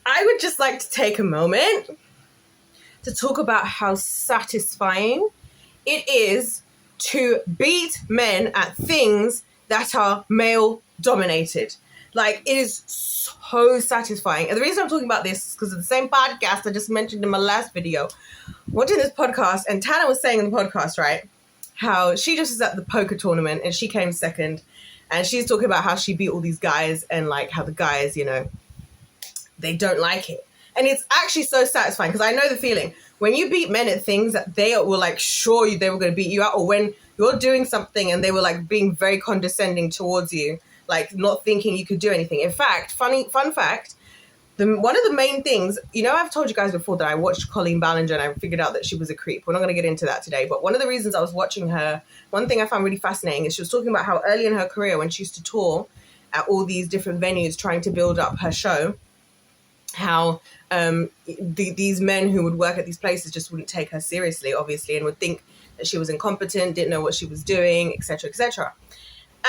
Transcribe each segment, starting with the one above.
I would just like to take a moment to talk about how satisfying it is to beat men at things that are male dominated. Like, it is so satisfying. And the reason I'm talking about this is because of the same podcast I just mentioned in my last video. Watching this podcast, and Tana was saying in the podcast, right, how she just was at the poker tournament and she came second, and she's talking about how she beat all these guys and like how the guys, you know, they don't like it. And it's actually so satisfying because I know the feeling. When you beat men at things that they were like sure they were going to beat you out, or when you're doing something and they were like being very condescending towards you, like not thinking you could do anything. In fact, fun fact, one of the main things, you know, I've told you guys before that I watched Colleen Ballinger and I figured out that she was a creep. We're not going to get into that today. But one of the reasons I was watching her, one thing I found really fascinating is she was talking about how early in her career, when she used to tour at all these different venues trying to build up her show, how these men who would work at these places just wouldn't take her seriously, obviously, and would think that she was incompetent, didn't know what she was doing, etc., etc.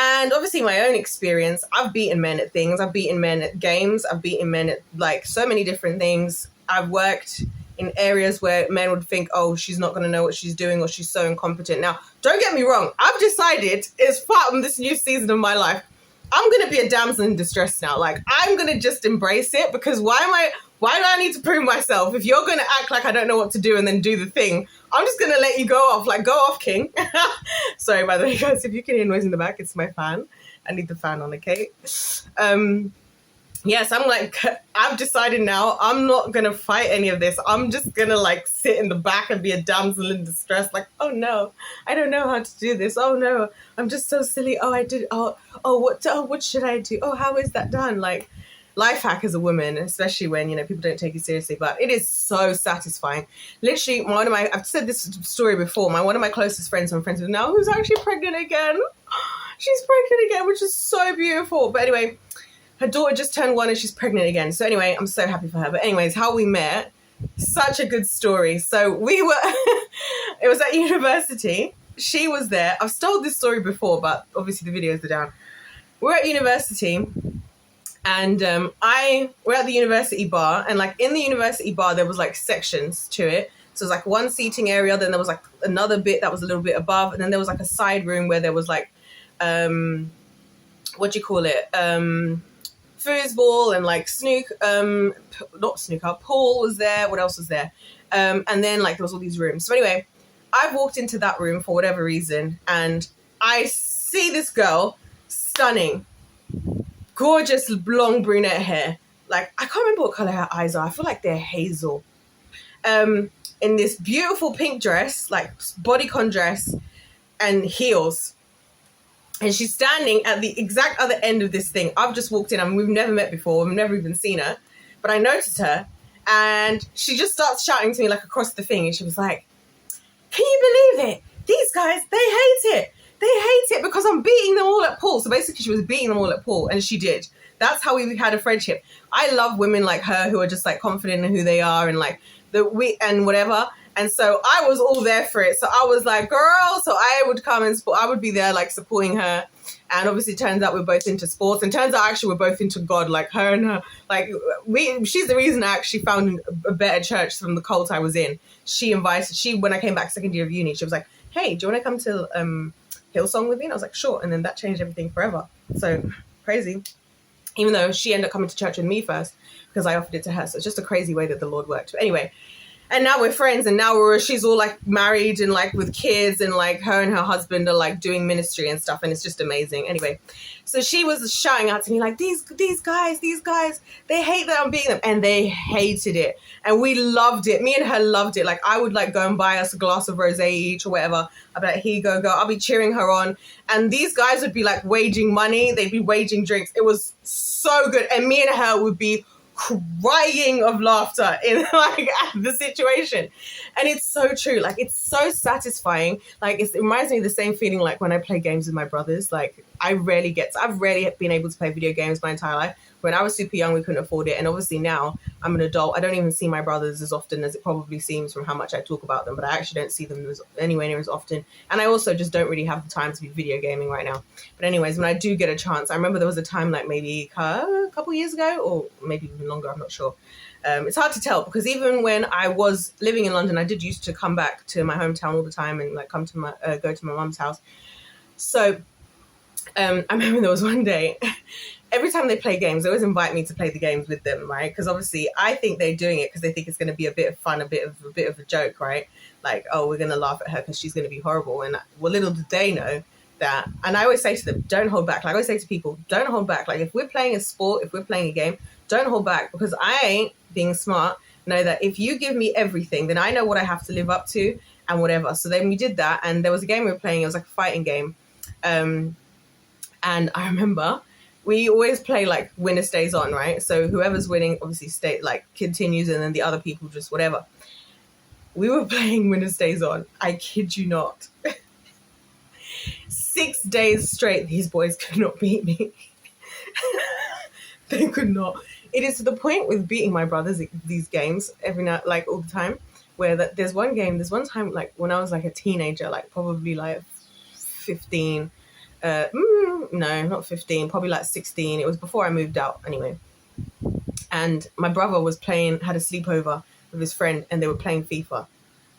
And obviously my own experience, I've beaten men at things. I've beaten men at games. I've beaten men at like so many different things. I've worked in areas where men would think, oh, she's not going to know what she's doing, or she's so incompetent. Now, don't get me wrong. I've decided, as part of this new season of my life, I'm going to be a damsel in distress now. Like, I'm going to just embrace it, because why do I need to prove myself? If you're going to act like I don't know what to do and then do the thing, I'm just going to let you go off. Like, go off, king. Sorry, by the way, guys, if you can hear noise in the back, it's my fan. I need the fan on, okay? Yes, I'm like, I've decided now I'm not going to fight any of this. I'm just going to like sit in the back and be a damsel in distress. Like, oh no, I don't know how to do this. Oh no, I'm just so silly. Oh, I did. What should I do? Oh, how is that done? Like, life hack as a woman, especially when, you know, people don't take you seriously, but it is so satisfying. Literally, I've said this story before, one of my closest friends I'm friends with now, who's actually pregnant again. She's pregnant again, which is so beautiful. But anyway, her daughter just turned 1 and she's pregnant again. So anyway, I'm so happy for her. But anyways, how we met, such a good story. So we were, it was at university. She was there. I've told this story before, but obviously the videos are down. We're at university. And we're at the university bar, and like in the university bar, there was like sections to it. So it was like one seating area, then there was like another bit that was a little bit above, and then there was like a side room where there was like, foosball and like pool was there. What else was there? And then like there was all these rooms. So anyway, I walked into that room for whatever reason, and I see this girl, stunning, gorgeous long brunette hair. Like, I can't remember what color her eyes are. I feel like they're hazel. In this beautiful pink dress, like bodycon dress and heels. And she's standing at the exact other end of this thing. I've just walked in. I mean, we've never met before. We've never even seen her. But I noticed her. And she just starts shouting to me like across the thing. And she was like, can you believe it? These guys, they hate it. They hate it because I'm beating them all at pool. So basically she was beating them all at pool, and she did. That's how we had a friendship. I love women like her who are just like confident in who they are and like and whatever. And so I was all there for it. So I was like, girl, so I would come and I would be there like supporting her. And obviously it turns out we're both into sports, and turns out actually we're both into God, like her and her. Like she's the reason I actually found a better church from the cult I was in. When I came back second year of uni, she was like, hey, do you want to come to Hillsong with me? And I was like, sure. And then that changed everything forever. So crazy. Even though she ended up coming to church with me first because I offered it to her. So it's just a crazy way that the Lord worked. But anyway, and now we're friends, and now she's all like married and like with kids, and like her and her husband are like doing ministry and stuff, and it's just amazing. Anyway, so she was shouting out to me like, these guys, they hate that I'm beating them, and they hated it, and we loved it. Me and her loved it. Like, I would like go and buy us a glass of rosé each or whatever. I'd be like, here you go, girl. I'll be cheering her on, and these guys would be like waging money. They'd be waging drinks. It was so good, and me and her would be crying of laughter in like the situation. And it's so true. Like, it's so satisfying. Like, it reminds me of the same feeling like when I play games with my brothers. Like, I've rarely been able to play video games my entire life. When I was super young, we couldn't afford it. And obviously now I'm an adult. I don't even see my brothers as often as it probably seems from how much I talk about them, but I actually don't see them anywhere near as often. And I also just don't really have the time to be video gaming right now. But anyways, when I do get a chance, I remember there was a time like maybe a couple years ago, or maybe even longer, I'm not sure. It's hard to tell because even when I was living in London, I did used to come back to my hometown all the time and like go to my mum's house. So I remember there was one day, every time they play games, they always invite me to play the games with them, right? Because obviously I think they're doing it because they think it's going to be a bit of fun, a bit of a joke, right? Like, oh, we're going to laugh at her because she's going to be horrible. And well, little did they know that. And I always say to them, don't hold back. Like I always say to people, don't hold back. Like if we're playing a sport, if we're playing a game, don't hold back, because I ain't being smart. Know that if you give me everything, then I know what I have to live up to and whatever. So then we did that, and there was a game we were playing. It was like a fighting game, and I remember we always play like winner stays on, right? So whoever's winning obviously continues, and then the other people just whatever. We were playing winner stays on. I kid you not. 6 days straight, these boys could not beat me. They could not. It is to the point with beating my brothers these games every night, like all the time, where there's one time like when I was like a teenager, like probably like 15, no, not 15, probably like 16. It was before I moved out anyway. And my brother had a sleepover with his friend, and they were playing FIFA,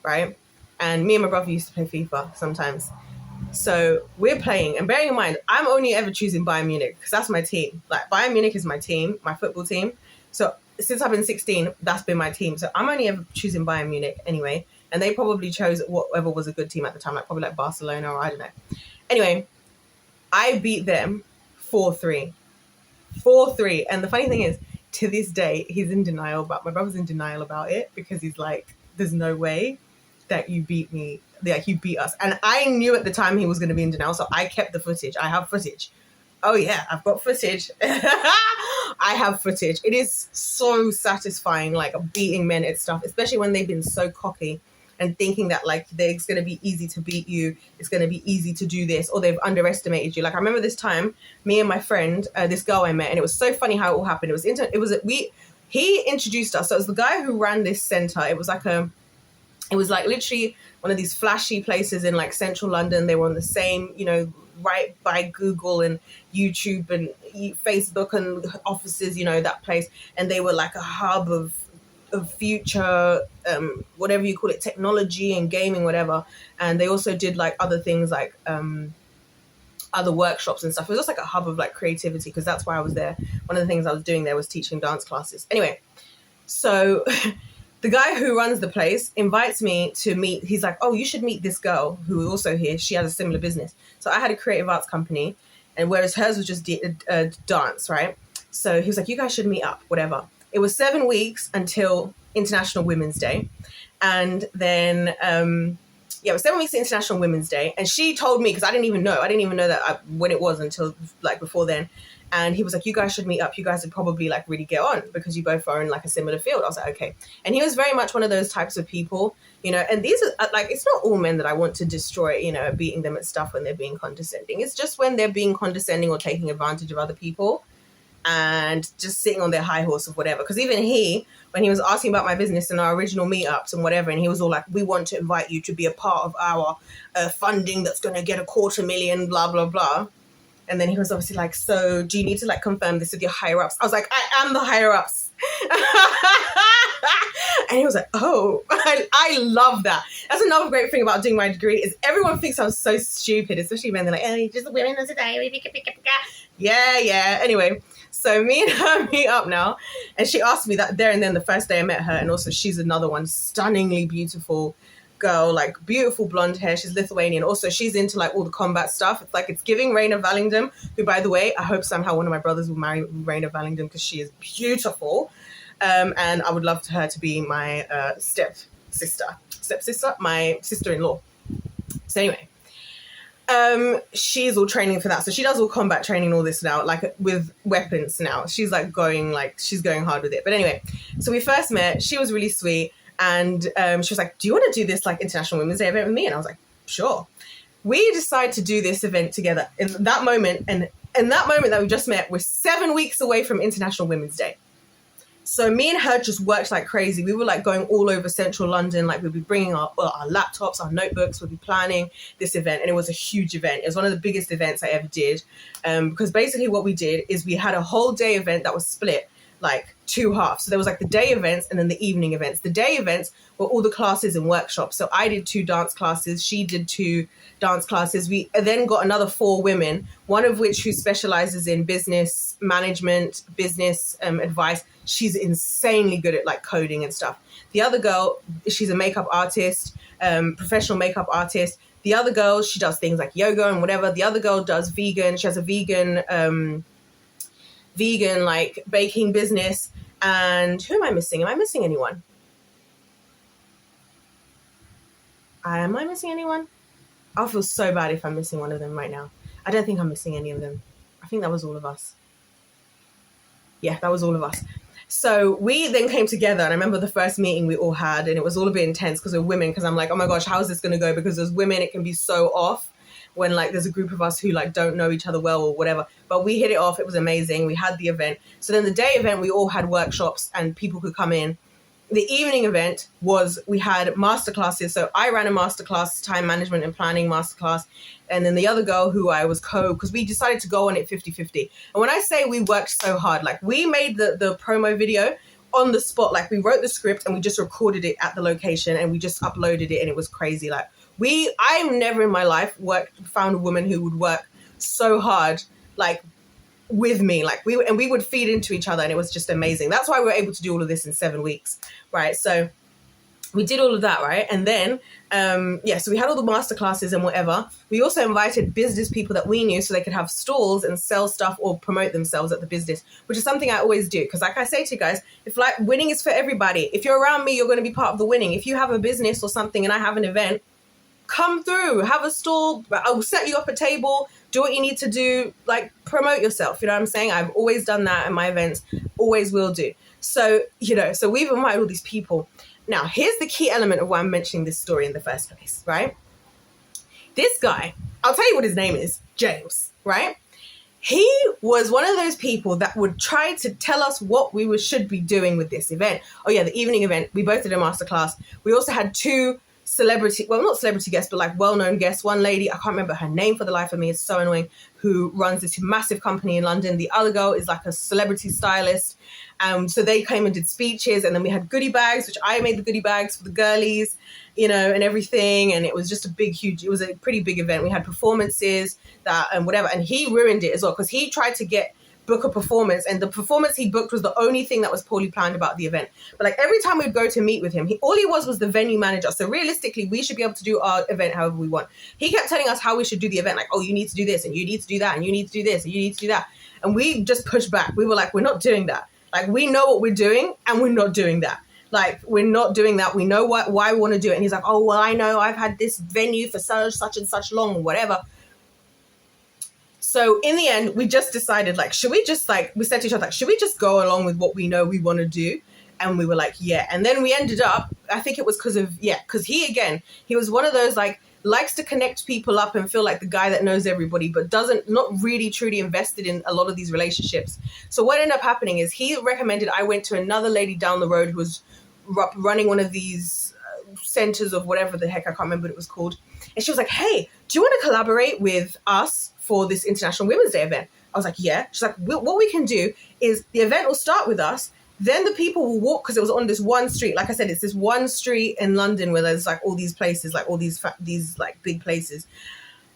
right? And me and my brother used to play FIFA sometimes. So we're playing, and bearing in mind, I'm only ever choosing Bayern Munich because that's my team. Like Bayern Munich is my team, my football team. So since I've been 16, that's been my team. So I'm only ever choosing Bayern Munich anyway. And they probably chose whatever was a good team at the time, like probably like Barcelona or I don't know. Anyway, I beat them 4-3. 4-3. And the funny thing is, to this day, my brother's in denial about it because he's like, there's no way that you beat me. Like you beat us. And I knew at the time he was going to be in denial, so I kept the footage. I have footage. Oh yeah, I've got footage. I have footage. It is so satisfying, like beating men at stuff, especially when they've been so cocky and thinking that like it's going to be easy to beat you, it's going to be easy to do this, or they've underestimated you. Like I remember this time, me and my friend, this girl I met, and it was so funny how it all happened. He introduced us. So it was the guy who ran this center. It was like literally one of these flashy places in like central London. They were on the same, right by Google and YouTube and Facebook and offices, that place. And they were like a hub of future, whatever you call it, technology and gaming, whatever. And they also did like other things like other workshops and stuff. It was just like a hub of like creativity, because that's why I was there. One of the things I was doing there was teaching dance classes. Anyway, so the guy who runs the place invites me to meet. He's like, oh, you should meet this girl who is also here. She has a similar business. So I had a creative arts company, and whereas hers was just dance, right? So he was like, you guys should meet up, whatever. It was 7 weeks until International Women's Day. And then, it was 7 weeks to International Women's Day. And she told me, because I didn't even know that when it was until like before then. And he was like, you guys should meet up. You guys would probably like really get on because you both are in like a similar field. I was like, okay. And he was very much one of those types of people, and these are like, it's not all men that I want to destroy, beating them at stuff when they're being condescending. It's just when they're being condescending or taking advantage of other people and just sitting on their high horse of whatever. Because even when he was asking about my business and our original meetups and whatever, and he was all like, we want to invite you to be a part of our funding that's going to get $250,000, blah, blah, blah. And then he was obviously like, so do you need to like confirm this with your higher ups? I was like, I am the higher ups. And he was like, oh, I love that. That's another great thing about doing my degree is everyone thinks I'm so stupid, especially when they're like, oh, you're just women of today. Yeah. Anyway, so me and her meet up now. And she asked me that there and then the first day I met her. And also she's another one, stunningly beautiful girl, like beautiful blonde hair. She's Lithuanian. Also, she's into like all the combat stuff. It's like it's giving Raina Valingdom, who, by the way, I hope somehow one of my brothers will marry Raina Valingdom because she is beautiful. And I would love her to be my stepsister, my sister-in-law. So anyway, she's all training for that. So she does all combat training, all this now, like with weapons now. She's like she's going hard with it. But anyway, so we first met. She was really sweet. And she was like, do you want to do this like International Women's Day event with me? And I was like, sure. We decided to do this event together in that moment. And in that moment that we just met, we're 7 weeks away from International Women's Day. So me and her just worked like crazy. We were like going all over central London. Like we'd be bringing our laptops, our notebooks, we'd be planning this event. And it was a huge event. It was one of the biggest events I ever did. Because basically what we did is we had a whole day event that was split like 2 halves. So there was like the day events and then the evening events. The day events were all the classes and workshops. So I did 2 dance classes. She did 2 dance classes. We then got another 4 women, one of which who specializes in business management, business advice. She's insanely good at like coding and stuff. The other girl, she's a makeup artist, professional makeup artist. The other girl, she does things like yoga and whatever. The other girl does vegan. She has a vegan like baking business. And who am I missing? Am I missing anyone? Am I missing anyone? I'll feel so bad if I'm missing one of them right now. I don't think I'm missing any of them. I think that was all of us. Yeah, that was all of us. So we then came together, and I remember the first meeting we all had, and it was all a bit intense because we're women, because I'm like, oh my gosh, how is this going to go? Because as women, it can be so off when like there's a group of us who like don't know each other well or whatever. But we hit it off. It was amazing. We had the event. So then the day event, we all had workshops and people could come in. The evening event was, we had masterclasses. So I ran a masterclass, time management and planning masterclass. And then the other girl who I was because we decided to go on it 50-50. And when I say we worked so hard, like we made the promo video on the spot. Like we wrote the script and we just recorded it at the location and we just uploaded it, and it was crazy. Like I've never in my life found a woman who would work so hard, like with me, like we would feed into each other, and it was just amazing. That's why we were able to do all of this in 7 weeks, right? So we did all of that, right? And then, so we had all the masterclasses and whatever. We also invited business people that we knew so they could have stalls and sell stuff or promote themselves at the business, which is something I always do. Because like I say to you guys, if like winning is for everybody, if you're around me, you're going to be part of the winning. If you have a business or something and I have an event, come through, have a stall, I'll set you up a table, do what you need to do, like promote yourself. You know what I'm saying? I've always done that at my events, always will do. So, so we've invited all these people. Now, here's the key element of why I'm mentioning this story in the first place, right? This guy, I'll tell you what his name is, James, right? He was one of those people that would try to tell us what we should be doing with this event. Oh yeah, the evening event, we both did a masterclass. We also had 2 not celebrity guests, but like well-known guests. One lady, I can't remember her name for the life of me, it's so annoying, who runs this massive company in London. The other girl is like a celebrity stylist. So they came and did speeches, and then we had goodie bags, which I made the goodie bags for the girlies, and everything. And it was just it was a pretty big event. We had performances and whatever. And he ruined it as well, because he tried to book a performance, and the performance he booked was the only thing that was poorly planned about the event. But like every time we'd go to meet with him, all he was the venue manager. So realistically, we should be able to do our event however we want. He kept telling us how we should do the event, like, oh, you need to do this and you need to do that and you need to do this and you need to do that. And we just pushed back. We were like, we're not doing that. Like, we know what we're doing and we're not doing that. Like, we're not doing that. We know why we want to do it. And he's like, oh, well, I know I've had this venue for such and such long or whatever. So in the end, we just decided, like, should we just, like, we said to each other, like, should we just go along with what we know we want to do? And we were like, yeah. And then we ended up, I think it was because he was one of those, like, likes to connect people up and feel like the guy that knows everybody, but not really truly invested in a lot of these relationships. So what ended up happening is he recommended I went to another lady down the road who was running one of these centers of whatever the heck, I can't remember what it was called. And she was like, hey, do you want to collaborate with us for this International Women's Day event? I was like, yeah. She's like, what we can do is the event will start with us. Then the people will walk, because it was on this one street. Like I said, it's this one street in London where there's like all these places, like all these like big places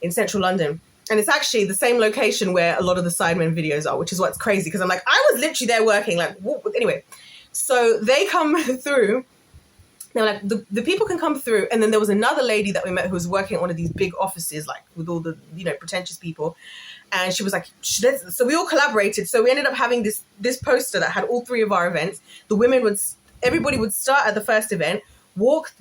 in central London. And it's actually the same location where a lot of the Sidemen videos are, which is what's crazy, because I'm like, I was literally there working, like, anyway. So they come through. They're like, the people can come through. And then there was another lady that we met who was working at one of these big offices, like with all the, pretentious people. And she was like, so we all collaborated. So we ended up having this poster that had all 3 of our events. Everybody would start at the first event,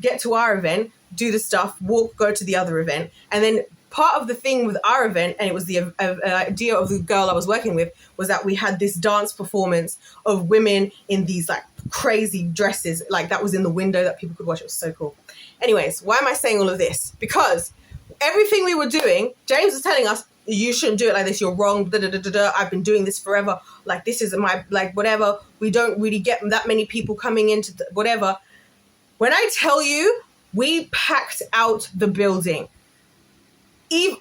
get to our event, do the stuff, go to the other event. And then part of the thing with our event, and it was the idea of the girl I was working with, was that we had this dance performance of women in these like crazy dresses, like that was in the window that people could watch. It was so cool. Anyways, why am I saying all of this? Because everything we were doing, James was telling us, you shouldn't do it like this. You're wrong. Da, da, da, da, da. I've been doing this forever. Like, this isn't my, like, whatever. We don't really get that many people coming into whatever. When I tell you, we packed out the building.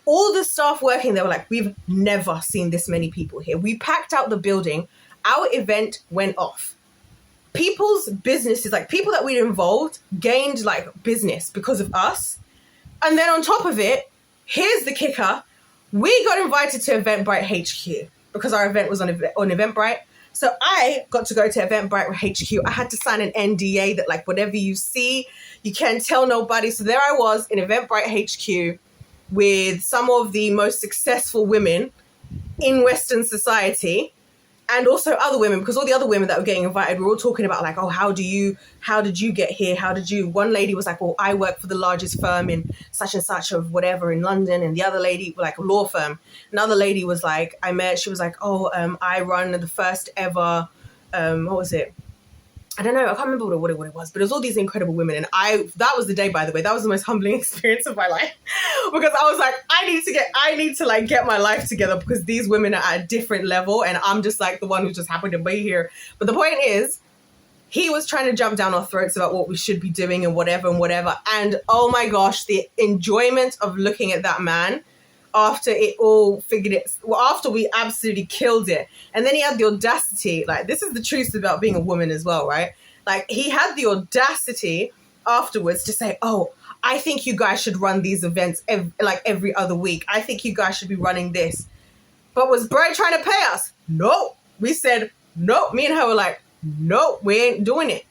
All the staff working there were like, we've never seen this many people here. We packed out the building. Our event went off. People's businesses, like people that we'd involved, gained like business because of us. And then on top of it, here's the kicker. We got invited to Eventbrite HQ because our event was on Eventbrite. So I got to go to Eventbrite HQ. I had to sign an NDA that like whatever you see, you can't tell nobody. So there I was in Eventbrite HQ with some of the most successful women in Western society. And also other women, because all the other women that were getting invited were all talking about like, oh, how did you get here? One lady was like, well, I work for the largest firm in such and such of whatever in London. And the other lady, like a law firm. Another lady was like, she was like, I run the first ever, what was it? I don't know. I can't remember what it was, but it was all these incredible women. And that was the day, by the way, that was the most humbling experience of my life because I was like, I need to like get my life together because these women are at a different level. And I'm just like the one who just happened to be here. But the point is, he was trying to jump down our throats about what we should be doing and whatever. And oh my gosh, the enjoyment of looking at that man after it all after we absolutely killed it. And then he had the audacity, like this is the truth about being a woman as well, right? Like he had the audacity afterwards to say, oh, I think you guys should run these events every other week. I think you guys should be running this. But was Bright trying to pay us? No. We said, no. Me and her were like, no, we ain't doing it.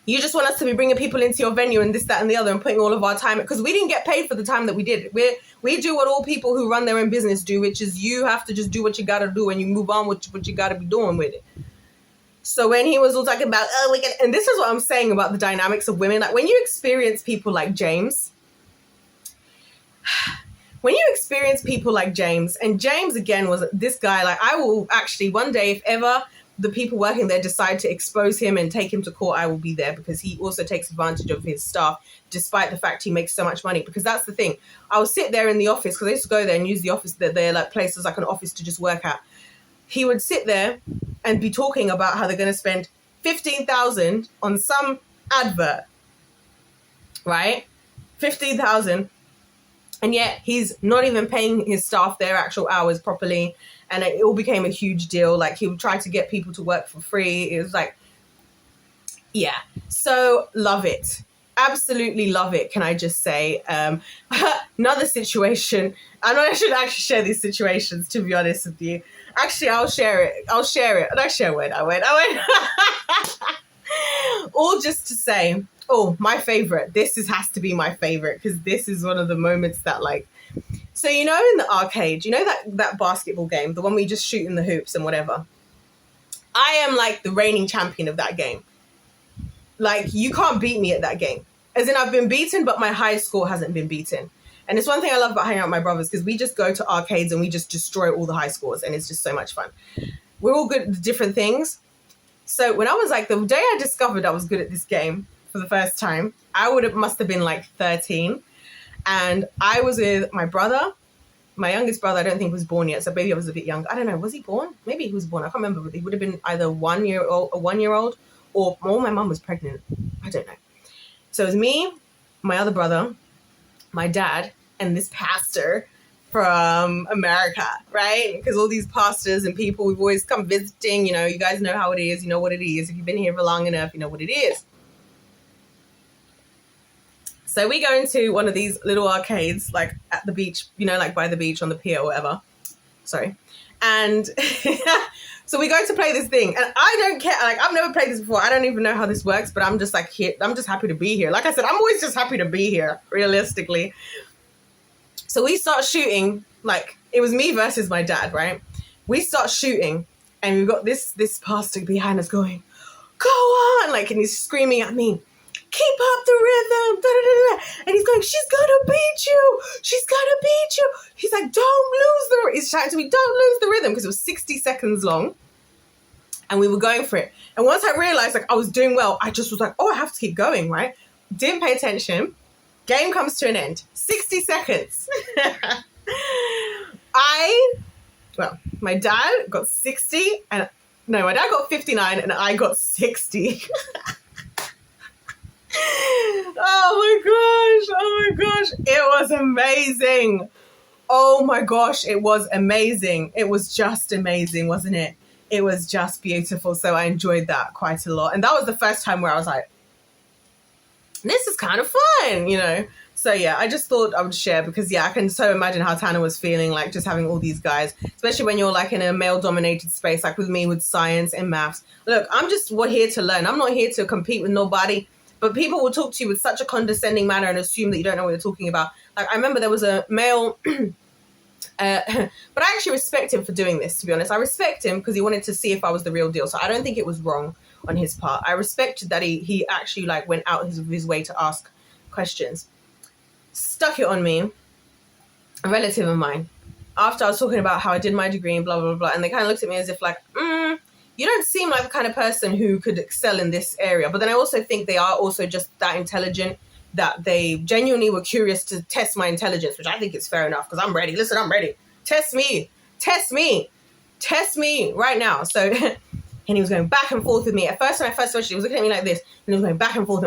You just want us to be bringing people into your venue and this, that, and the other and putting all of our time, because we didn't get paid for the time that we did. We do what all people who run their own business do, which is you have to just do what you got to do and you move on with what you got to be doing with it. So when he was all talking about, and this is what I'm saying about the dynamics of women, like when you experience people like James, and James again was this guy, like I will actually one day, if ever the people working there decide to expose him and take him to court, I will be there because he also takes advantage of his staff, despite the fact he makes so much money. Because that's the thing. I would sit there in the office because I used to go there and use the office that they're like places like an office to just work at. He would sit there and be talking about how they're going to spend $15,000 on some advert, right? $15,000. And yet he's not even paying his staff their actual hours properly. And it all became a huge deal. Like he would try to get people to work for free. It was like, yeah. So love it. Absolutely love it. Can I just say, another situation. I know I should actually share these situations, to be honest with you. Actually, I'll share it. I won't. All just to say, oh, my favorite. Has to be my favorite because this is one of the moments that like, so, you know, in the arcade, you know that basketball game, the one where you just shoot in the hoops and whatever. I am like the reigning champion of that game. Like, you can't beat me at that game. As in, I've been beaten, but my highest score hasn't been beaten. And it's one thing I love about hanging out with my brothers because we just go to arcades and we just destroy all the high scores. And it's just so much fun. We're all good at different things. So when I was like, the day I discovered I was good at this game for the first time, must have been like 13. And I was with my brother, my youngest brother. I don't think was born yet. So maybe I was a bit young. I don't know. Was he born? Maybe he was born. I can't remember. He would have been either 1 year old, a 1 year old, or my mum was pregnant. I don't know. So it was me, my other brother, my dad, and this pastor from America, right? Because all these pastors and people, we've always come visiting, you know, you guys know how it is. You know what it is. If you've been here for long enough, you know what it is. So we go into one of these little arcades, like at the beach, you know, like by the beach on the pier or whatever. Sorry. And so we go to play this thing. And I don't care. Like, I've never played this before. I don't even know how this works, but I'm just like, here. I'm just happy to be here. Like I said, I'm always just happy to be here, realistically. So we start shooting. Like, it was me versus my dad, right? We start shooting. And we've got this pastor behind us going, go on. Like, and he's screaming at me. Keep up the rhythm, da, da, da, da. And he's going, she's gonna beat you. She's gonna beat you. He's like, he's shouting to me, don't lose the rhythm, because it was 60 seconds long. And we were going for it. And once I realized like I was doing well, I just was like, oh, I have to keep going, right? Didn't pay attention. Game comes to an end. 60 seconds. My dad got 60 and no, my dad got 59 and I got 60. Oh my gosh. It was amazing. Oh my gosh, it was amazing. It was just amazing, wasn't it? It was just beautiful. So I enjoyed that quite a lot. And that was the first time where I was like, this is kind of fun, you know? So yeah, I just thought I would share because yeah, I can so imagine how Tana was feeling, like just having all these guys, especially when you're like in a male dominated space, like with me with science and maths. Look, I'm just here to learn. I'm not here to compete with nobody, but people will talk to you with such a condescending manner and assume that you don't know what you're talking about. Like I remember there was a male, but I actually respect him for doing this, to be honest. I respect him because he wanted to see if I was the real deal. So I don't think it was wrong on his part. I respected that he actually like went out his way to ask questions. Stuck it on me, a relative of mine, after I was talking about how I did my degree and blah, blah, blah. And they kind of looked at me as if like, you don't seem like the kind of person who could excel in this area. But then I also think they are also just that intelligent that they genuinely were curious to test my intelligence, which I think is fair enough because I'm ready. Listen, I'm ready. Test me right now. So, and he was going back and forth with me. At first, when I first watched it, he was looking at me like this, and he was going back and forth,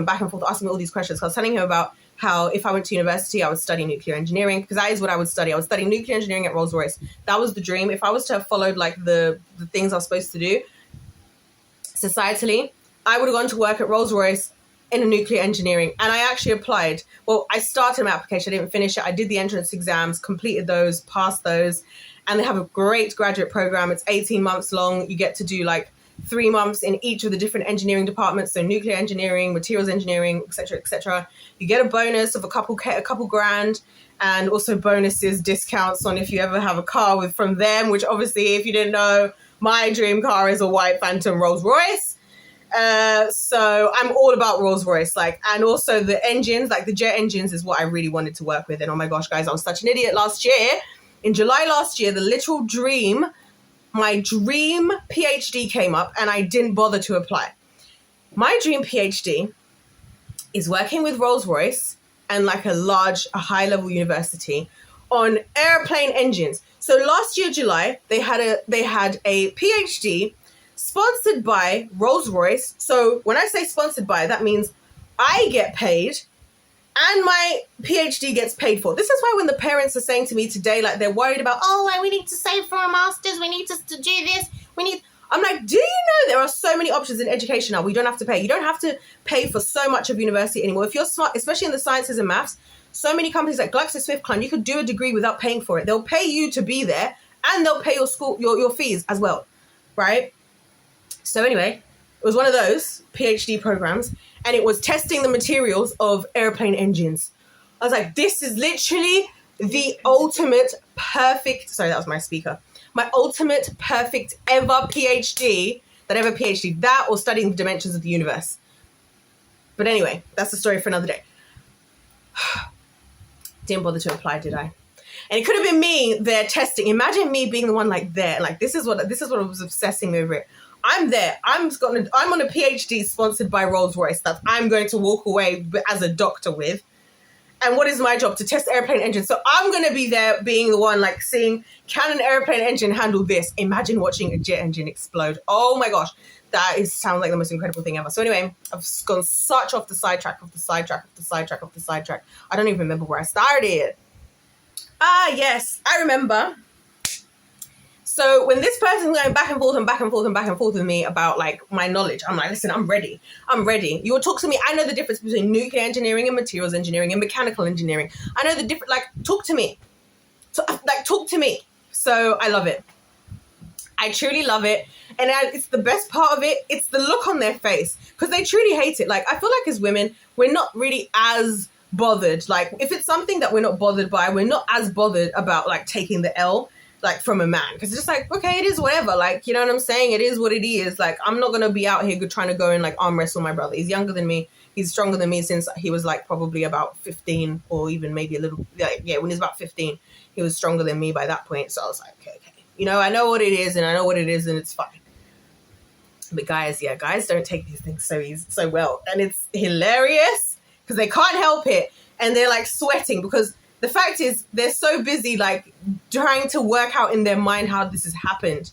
asking me all these questions. So I was telling him about how if I went to university, I would study nuclear engineering, because that is what I would study. I would study nuclear engineering at Rolls-Royce. That was the dream. If I was to have followed like the things I was supposed to do societally, I would have gone to work at Rolls-Royce in a nuclear engineering. And I actually applied. Well, I started my application. I didn't finish it. I did the entrance exams, completed those, passed those. And they have a great graduate program. It's 18 months long. You get to do like 3 months in each of the different engineering departments. So nuclear engineering, materials engineering, etc., etc. You get a bonus of a couple grand, and also bonuses, discounts on if you ever have a car from them, which obviously, if you didn't know, my dream car is a white Phantom Rolls-Royce. So I'm all about Rolls-Royce, like, and also the engines, like the jet engines is what I really wanted to work with. And oh my gosh, guys, I was such an idiot last year. In July last year, the literal dream, my dream PhD came up and I didn't bother to apply. My dream PhD is working with Rolls-Royce and like a high-level university on airplane engines. So last year, July, they had a PhD sponsored by Rolls-Royce. So when I say sponsored by, that means I get paid and my PhD gets paid for. This is why when the parents are saying to me today, like they're worried about, we need to save for a master's, we need to do this, I'm like, do you know there are so many options in education now? We don't have to pay. You don't have to pay for so much of university anymore. If you're smart, especially in the sciences and maths, so many companies like GlaxoSmithKline, you could do a degree without paying for it. They'll pay you to be there and they'll pay your school, your fees as well, right? So anyway, it was one of those PhD programs and it was testing the materials of airplane engines. I was like, this is literally the ultimate perfect, sorry, that was my speaker. My ultimate perfect ever PhD, that or studying the dimensions of the universe. But anyway, that's the story for another day. Didn't bother to apply, did I? And it could have been me there testing. Imagine me being the one like there. Like this is what I was obsessing over it. I'm there. I'm on a PhD sponsored by Rolls-Royce that I'm going to walk away as a doctor with. And what is my job? To test airplane engines. So I'm going to be there being the one like seeing, can an airplane engine handle this? Imagine watching a jet engine explode. Oh my gosh. Sounds like the most incredible thing ever. So anyway, I've gone such off the sidetrack. I don't even remember where I started. Yes, I remember. So when this person's going back and forth with me about like my knowledge, I'm like, listen, I'm ready. You will talk to me. I know the difference between nuclear engineering and materials engineering and mechanical engineering. I know the difference. Like, talk to me. Talk to me. So I love it. I truly love it. And it's the best part of it. It's the look on their face because they truly hate it. Like, I feel like as women, we're not really as bothered. Like, if it's something that we're not bothered by, we're not as bothered about like taking the L like from a man, because it's just like, okay, it is whatever, like, you know what I'm saying, it is what it is. Like, I'm not gonna be out here trying to go and like arm wrestle my brother. He's younger than me, he's stronger than me since he was like probably about 15 or even maybe a little, like, yeah, when he was about 15 he was stronger than me by that point. So I was like, okay, you know, I know what it is and it's fine. But guys don't take these things so well, and it's hilarious because they can't help it. and they're like sweating because the fact is they're so busy like trying to work out in their mind how this has happened.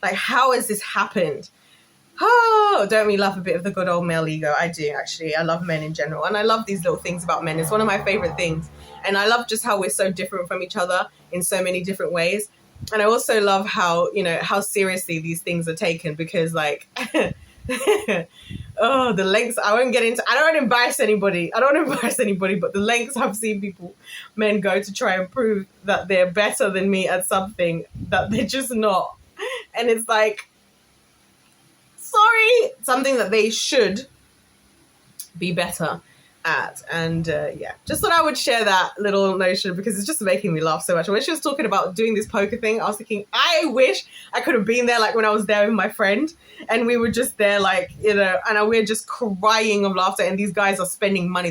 Like, how has this happened? Oh, don't we love a bit of the good old male ego? I do, actually. I love men in general. And I love these little things about men. It's one of my favorite things. And I love just how we're so different from each other in so many different ways. And I also love how, you know, how seriously these things are taken because, like, oh, the lengths. I won't get into, I don't want to embarrass anybody. I don't want to embarrass anybody, but the lengths I've seen men go to try and prove that they're better than me at something that they're just not. And it's like, sorry, something that they should be better at. And yeah, just thought I would share that little notion because it's just making me laugh so much. When she was talking about doing this poker thing, I was thinking, I wish I could have been there, like when I was there with my friend and we were just there, like, you know, and we're just crying of laughter and these guys are spending money.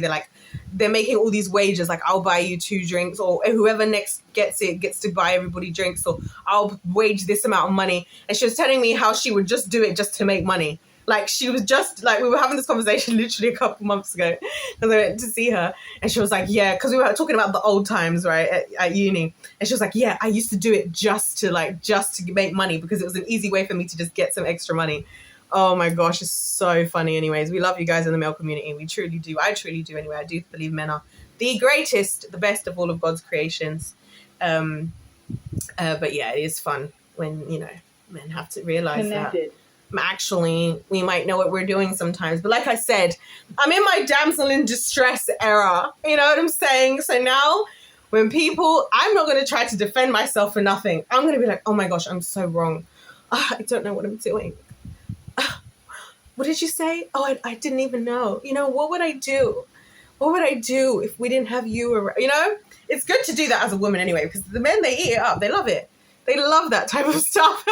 They're making all these wagers, like, I'll buy you 2 drinks, or whoever next gets it gets to buy everybody drinks, or I'll wage this amount of money. And she was telling me how she would just do it just to make money. Like, she was just, like, we were having this conversation literally a couple months ago because I went to see her. And she was like, yeah, because we were talking about the old times, right, at uni. And she was like, yeah, I used to do it just to make money because it was an easy way for me to just get some extra money. Oh my gosh, it's so funny. Anyways, we love you guys in the male community. We truly do. I truly do anyway. I do believe men are the greatest, the best of all of God's creations. But yeah, it is fun when, you know, men have to realize that actually we might know what we're doing sometimes. But like I said, I'm in my damsel in distress era. You know what I'm saying? So now when I'm not going to try to defend myself for nothing. I'm going to be like, oh my gosh, I'm so wrong. I don't know what I'm doing. What did you say? Oh, I didn't even know. You know, what would I do? What would I do if we didn't have you around? You know, it's good to do that as a woman anyway, because the men, they eat it up. They love it. They love that type of stuff.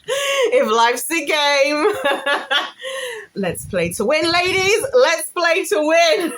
If life's a game, let's play to win, ladies. Let's play to win.